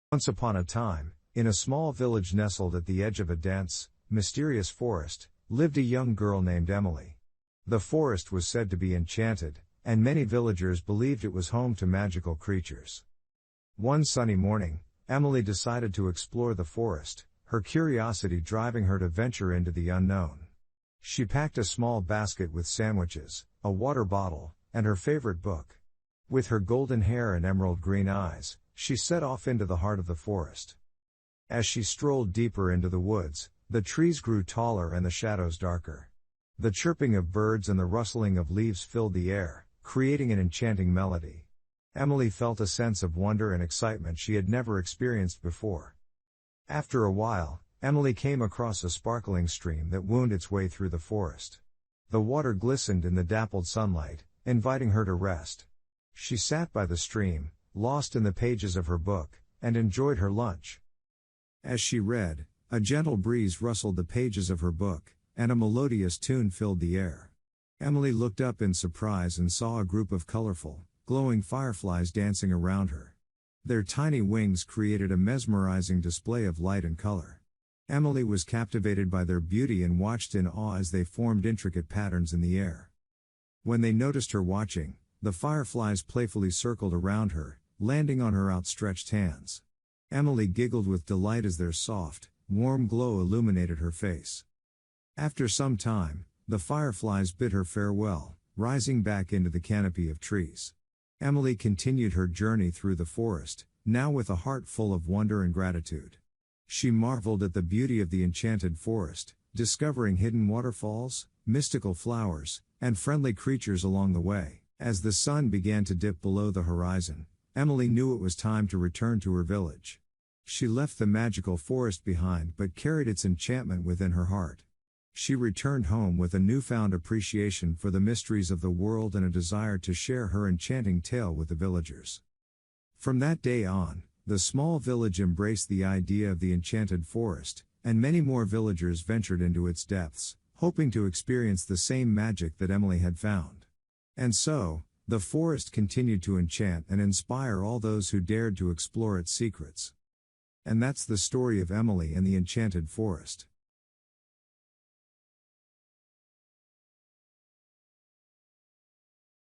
Once upon a time, in a small village nestled at the edge of a dense, mysterious forest, lived a young girl named Emily. The forest was said to be enchanted, and many villagers believed it was home to magical creatures. One sunny morning, Emily decided to explore the forest, her curiosity driving her to venture into the unknown. She packed a small basket with sandwiches, a water bottle, and her favorite book. With her golden hair and emerald green eyes, she set off into the heart of the forest. As she strolled deeper into the woods, the trees grew taller and the shadows darker. The chirping of birds and the rustling of leaves filled the air, creating an enchanting melody. Emily felt a sense of wonder and excitement she had never experienced before. After a while, Emily came across a sparkling stream that wound its way through the forest. The water glistened in the dappled sunlight, inviting her to rest. She sat by the stream, lost in the pages of her book, and enjoyed her lunch. As she read, a gentle breeze rustled the pages of her book, and a melodious tune filled the air. Emily looked up in surprise and saw a group of colorful, glowing fireflies dancing around her. Their tiny wings created a mesmerizing display of light and color. Emily was captivated by their beauty and watched in awe as they formed intricate patterns in the air. When they noticed her watching, the fireflies playfully circled around her, landing on her outstretched hands. Emily giggled with delight as their soft, warm glow illuminated her face. After some time, the fireflies bid her farewell, rising back into the canopy of trees. Emily continued her journey through the forest, now with a heart full of wonder and gratitude. She marveled at the beauty of the enchanted forest, discovering hidden waterfalls, mystical flowers, and friendly creatures along the way. As the sun began to dip below the horizon, Emily knew it was time to return to her village. She left the magical forest behind but carried its enchantment within her heart. She returned home with a newfound appreciation for the mysteries of the world and a desire to share her enchanting tale with the villagers. From that day on, the small village embraced the idea of the enchanted forest, and many more villagers ventured into its depths, hoping to experience the same magic that Emily had found. And so, the forest continued to enchant and inspire all those who dared to explore its secrets. And that's the story of Emily and the Enchanted Forest.